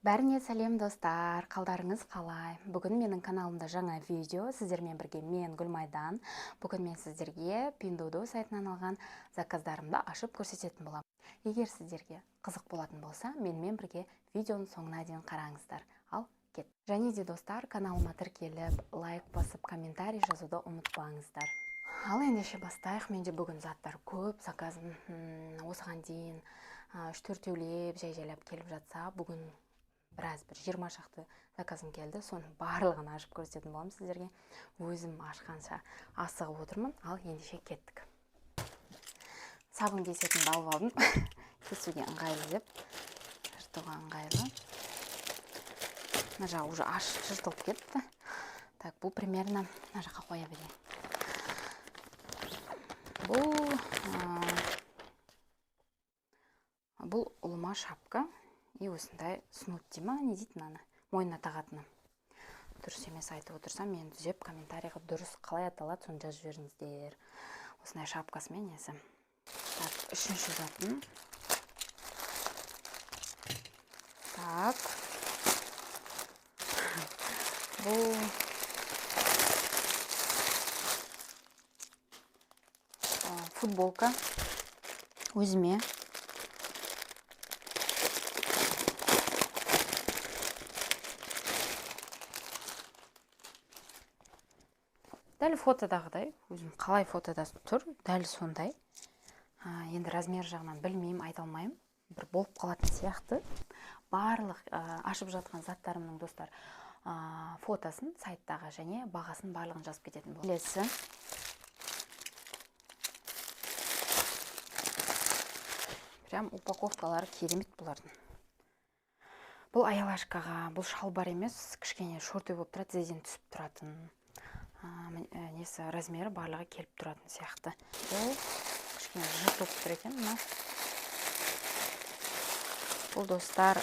Бәріңе сәлем достар, қалдарыңыз қалай? Бүгін менің каналымда жаңа видео, сіздермен бірге мен Гүлмайдан. Бүгін мен сіздерге Pinduoduo сайтынан алған заказдарымды ашып көрсететін боламын. Егер сіздерге қызық болатын болса, менімен бірге видеоның соңына дейін қараңыздар. Ал кет. Және де достар, каналыма тіркеліп, лайк басып, комментарий жазуды ұмытпаңыздар. Ал ендеше бастайық. Менде бүгін заттар көп, заказым осыған дейін 3-4 жай-жайлап келіп жатса, бүгін біраз 20 шақты заказым келді. Соның барлығын ашып көрсететін боламын сіздерге. Өзім ашқанша асығып отырмын. Ал ендеше кеттік. Сабын кесетінді алып алдым. Кесуге ыңғайлы деп. Жыртуға ыңғайлы. Мына жағы уже жыртылып кетті. Так, бұл примерно мына жаққа қоя берейін. Бұл ұлыма шапка. И осындай снуд дейма, не дейді мынаны, мойнына тағатыны. Дұрыс емес айтып отырсам, мен түзеп комментарийға дұрыс қалай аталады, соны жазып жіберіңіздер. Осындай шапкасымен несі. Так, үшінші затын. Так. Бұл футболка. Өзіме. Дәл фотодағыдай, өзім қалай фотода тұр, дәл сондай. Енді размер жағынан білмеймін, айта алмаймын. Бір болып қалатын сияқты. Барлық ашып жатқан заттарымның достар фотосын сайттағы және бағасын барлығын жазып кететін бұл. Келесі. Прям упаковкалары керемет бұлардың. Бұл аялашкаға, бұл шалбар емес, кішкене шорты болып тұрады, тізеден түсіп тұратын. Несі размері барлығы келіп тұратын сияқты. Бұл кішкене жыртылып тұр екен. Бұл достар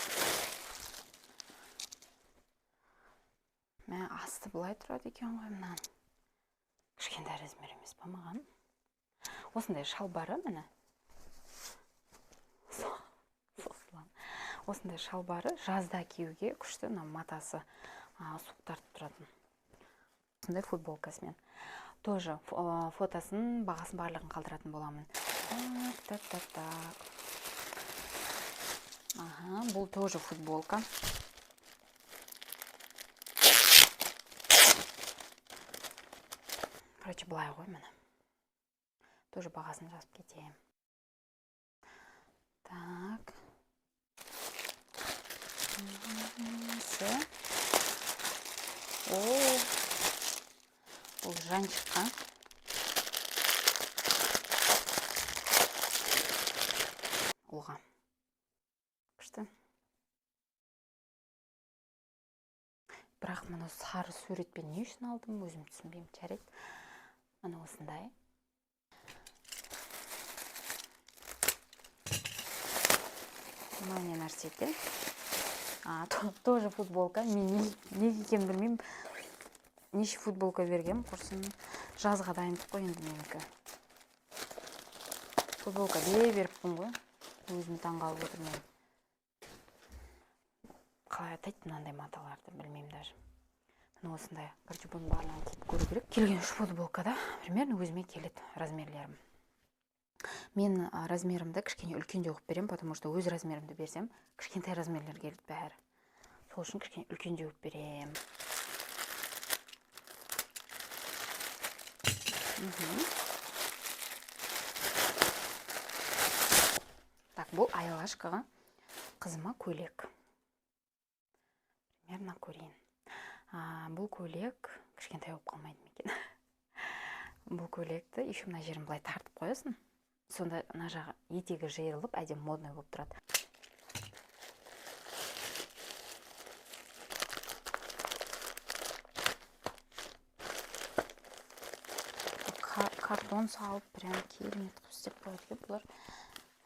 асты былай тұрады екен ғой. Мына кішкентай размер емес па маған. Осындай шалбары міне. Осындай шалбары жазда киюге күшті, матасы суық тартып тұратын. Осындай футболкасымен. Тоже фотосын, бағасын барлығын қалдыратын боламын. Бұл тоже футболка. Короче, былай ғой мені. Тоже бағасын жазып кетейін. Так. Бұл жанчыққа. Оға. Күшті. Бірақ мұны сары суретпен не үшін алдым, өзім түсінбеймін, жарайды. Мұны осындай. Мұны не нәрсе екен? Тоже футболка. Мен не екенін білмеймін. Неше футболка бергем, құрсын жазға дайындық қой енді менікі. Футболка беріппін ғой. Өзім таңғалып отырмын. Қалай атайды мынандай маталарды білмеймін даже. Мұны осындай. Короче, бұның барлығын киіп көру керек. Келген үш футболкада примерно өзіме келеді размерлерім. Мен размерімді кішкене үлкенде оқып берем, потому что өз размерімді берсем, кішкентай размерлер келді бәрі. Сол үшін кішкене үлкенде оқып берем. Так, бұл аялашкаға қызыма көйлек. Примерно көрейін. Бұл көйлек кішкентай болып қалмайды екен. Бұл көйлекті еще мына жерін былай тартып қоясың. Сонда мына жағы етегі жиырылып, әдемі модный болып тұрады. Картон салып, прям керемет қып істеп қойды.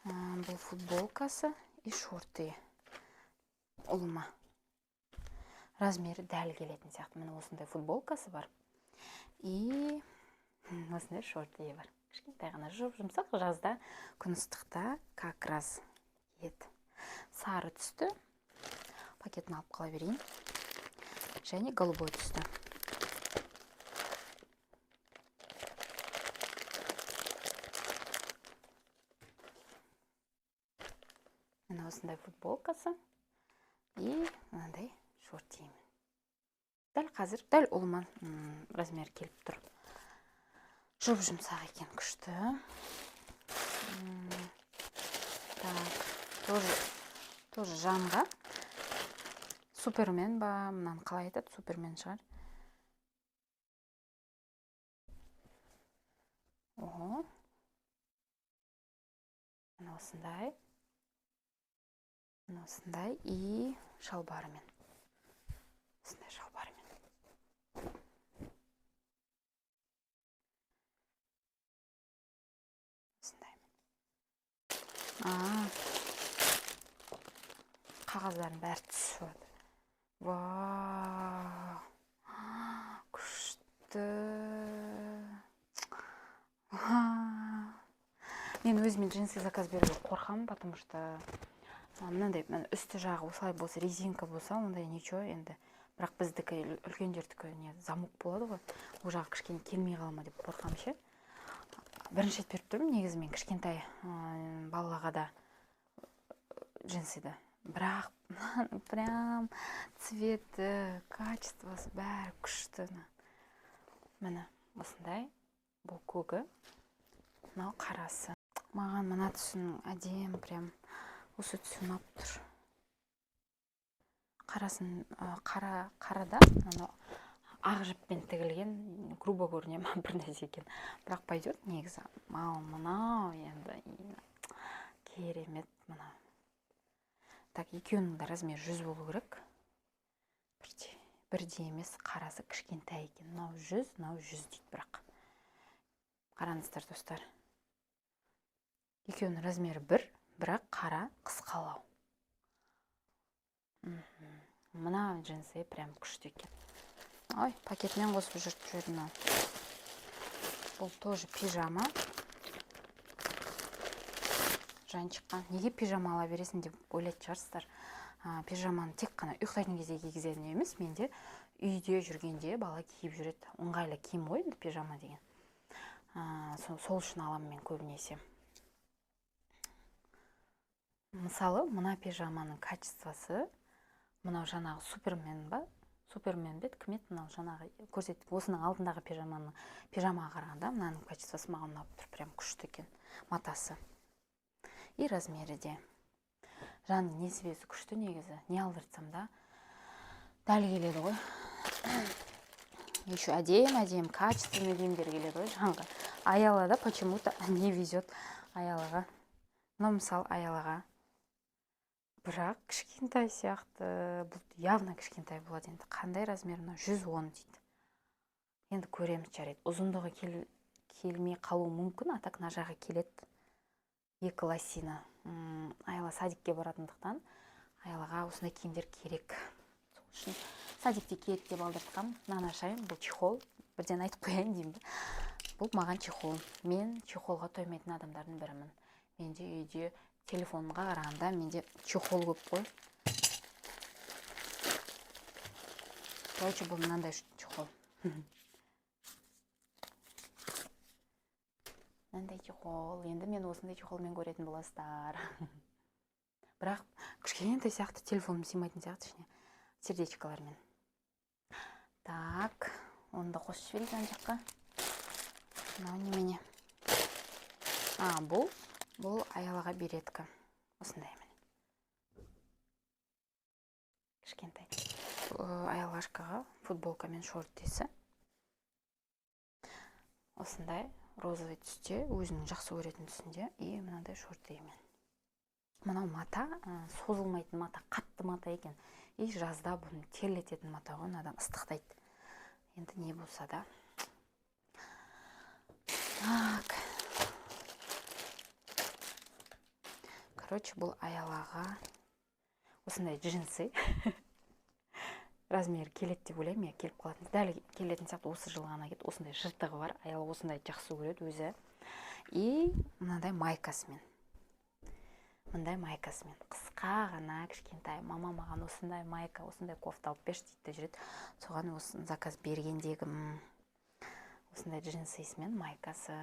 Бұл футболкасы и шорты ұлыма. Размері дәл келетін сияқты. Міне осындай футболкасы бар. И осындай шорты бар. Кішкентай ғана жұмсақ, жазда күн ыстықта как раз ет. Сары түсті. пакетін алып қала берейін. Және голубой түсті. Мына осындай футболкасы и мынандай шорт киімі. Дәл қазір, дәл олма размер келіп тұр. Жұп-жұмсақ екен, күшті. Так, тоже жанға. Супермен ба, мынаны қалай айтады? Супермен шығар. Ого. Мына осындай. Мына осындай и шалбарымен. Осындай шалбарымен. Осындай. Қағаздарын бәрі түсіп. Вау! Күшті! Мен өзіме джинсы заказ беруге қорқамын, потому что мынандай үсті жағы осылай болса, резинка болса, ондай ничего енді. Бірақ біздікі үлкендердікі не замок болады ғой. Ол жағы кішкене келмей қалма деп қорқамын ше. Бірінші рет беріп тұрмын, негізі мен кішкентай балаға да джинсыды. Бірақ прям цветі, качествосы бәрі күшті. Міне осындай, бұл көгі, мынау қарасы. Маған мына түсінің әдем, прям осы түсі ұнап тұр. Қарасын қарада ақ жіппен тігілген, грубо көріне ма бір нәрсе екен. Бірақ пойдет негізі. Мынау енді керемет мынау. Так, екеуінің де размер 100 болу керек. Бірде емес, қарасы кішкентай екен. Мынау 100, мынау 100 дейді бірақ. Қараңыздар достар. Екеуінің размері 1, бірақ қара қысқалау. Мына джинсы прям күшті екен. Ой, пакетмен қосып жүріп жүрдім. Бұл тоже пижама. Жанчыққа неге пижама ала бересің деп ойлайтын шығарсыздар. Пижаманы тек қана ұйықтайтын кезде кигізетін емес, менде үйде жүргенде бала киіп жүреді. Ыңғайлы киім ғой пижама деген. Сол үшін аламын мен көбінесе. Мысалы, мына пижаманың качествосы, мынау жаңағы супермен ба? Супермен бет, кім еді мынау жаңағы көрсетіп, осының алдындағы пижамаға қарағанда, мынаның качествосы маған ұнап тұр, прям күшті екен, матасы. И размері де. Жанның несібесі күшті негізі. Не алдыртсам да дәл келеді ғой. Еще әдем, качественный киімдер келеді ғой жанға. Аялада почему-то не везет аялаға. Но мысал аялаға. Бірақ кішкентай сияқты. Бұл явно кішкентай болады енді. Қандай размеріне? 110 дейді. Енді көреміз жарайды. Ұзындығы келмей қалу мүмкін, а так мына жағы келеді. 2 лосина. Аяла садикке баратындықтан аялаға осындай киімдер керек. Сол үшін садикте киеді деп алдыртқам. Мынаны ашайын, бұл чехол. Бірден айтып қояйын деймін. Бұл маған чехол. Мен чехолға тоймайтын адамдардың бірімін. Менде үйде телефонға қарағанда менде чехол көп қой. Короче, бұл мынандай чехол. Мынандай чехол. Енді мен осындай чехолмен көретін боласыздар. Бірақ кішкентай сияқты телефоным сыймайтын сияқты ішіне. Сердечкалармен. Так, оны да қосып жіберейік ана жаққа. Мынау немене? Бұл аялаға береткі. Осындай міне. Кішкентай. Аялашқаға футболка мен шорт десі. Осындай розовый түсте, өзінің жақсы көретін түсінде, и мынандай шорт деймен. Мынау мата, созылмайтын мата, қатты мата екен. И жазда бұны терлететін мата ғой, адам ыстықтайды. Енді не болса да. Так. Короче, бұл аялаға осындай джинсы. Размер келеді деп ойлаймын, келіп қалатын. Дәл келетін сияқты осы жылы ғана келді. Осындай жыртығы бар. Аяла осындай жақсы көреді өзі. И мынандай майкасымен. мындай майкасымен. Қысқа ғана, кішкентай. Мама маған осындай майка, осындай кофта алып берші дейді жүреді. Соған осын заказ бергендегім. Осындай джинсысымен майкасы.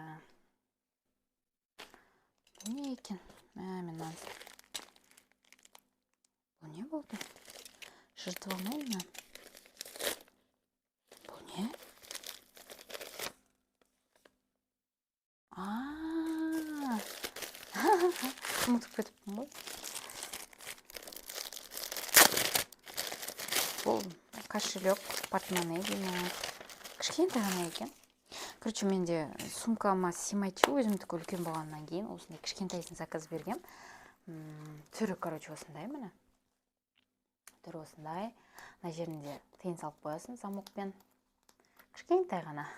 Бұл не екен? Мен бұл не болды? Жыртып алмаймын мен. Бұл не? Ұмытып кетіппін ғой. Бұл кошелек, портмоне деймін. Кішкентай ғана екен. Короче, менде сумкама симайчы, өзімдікі үлкен болғаннан кейін осындай кішкентайсын заказ бергем. Түрі, короче, осындай міне. Түрі осындай. Мына жерінде тиын салып қоясың замокпен. Кішкентай ғана.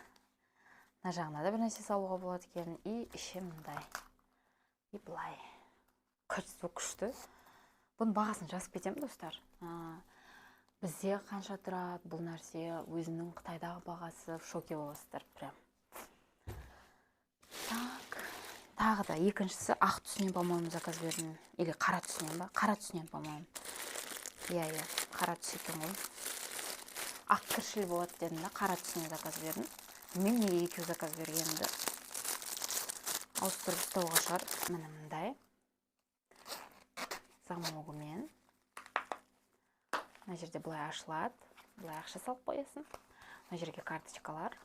Мына жағына да бір нәрсе салуға болады екен. И іші мындай. И былай. Күшті. Бұның бағасын жазып кетемін, достар. Бізде қанша тұрады бұл нәрсе, өзінің Қытайдағы бағасы, в шоке боласыздар прям. Так, тағы да екіншісі ақ түсінен, по-моему, заказ бердім. Или қара түсінен ба? Қара түсінен, по-моему. Иә, қара түс екен ғой. Ақ кіршіл болады дедім да, қара түсінен заказ бердім. Мен неге екеу заказ бергенімді ауыстырып ұстауға шығар. Міне мындай. Замогымен. Мына жерде былай ашылады. Былай ақша салып қоясың. Мына жерге карточкалар.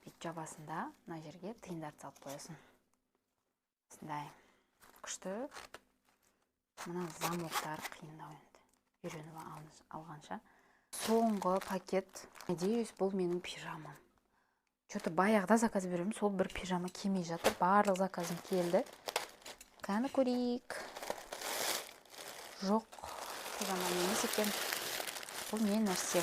Бүйтіп жабасында, мына жерге тиындарды салып қоясың. Осындай күшті. Мына замоктар қиындау енді. Үйреніп алғанша. Соңғы пакет. Надеюсь, бұл менің пижамам. Что-то баяғыда заказ беремін, сол бір пижама кимей жатыр. Барлық заказым келді. Қаны көрейік. Жоқ, пижама емес екен. Бұл не нәрсе?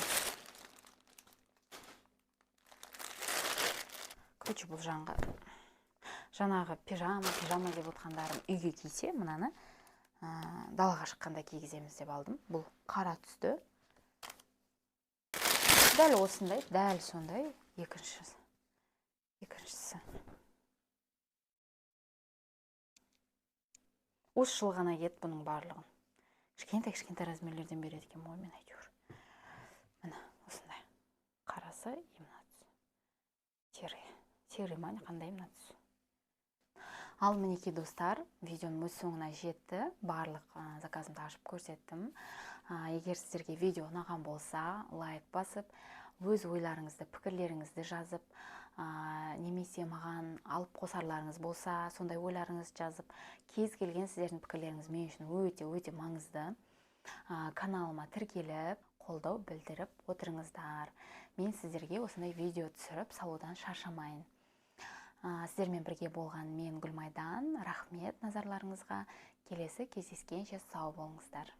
Короче, бұл жаңағы пижама деп отқандарым үйге кисе, мынаны далаға шыққанда кигіземіз деп алдым. Бұл қара түсті. Дәл осындай, дәл сондай екіншісі. Осы жыл ғана ет бұның барлығын. Кішкентай размерлерден береді екен ғой, мен әйтеуір. Міне, осындай. Қарасы мына түс. Серый ма, қандай мына түс. Ал мінекей достар, видеоның өз соңына жетті. Барлық заказымды ашып көрсеттім. Егер сіздерге видео ұнаған болса, лайк басып, өз ойларыңызды, пікірлеріңізді жазып, немесе маған алып қосарларыңыз болса, сондай ойларыңыз жазып, кез келген сіздердің пікірлеріңіз мен үшін өте маңызды. Каналыма тіркеліп, қолдау білдіріп отырыңыздар. Мен сіздерге осындай видео түсіріп салудан шаршамайын. Сіздермен бірге болған мен Гүлмайдан. Рахмет назарларыңызға. Келесі кездескенше сау болыңыздар.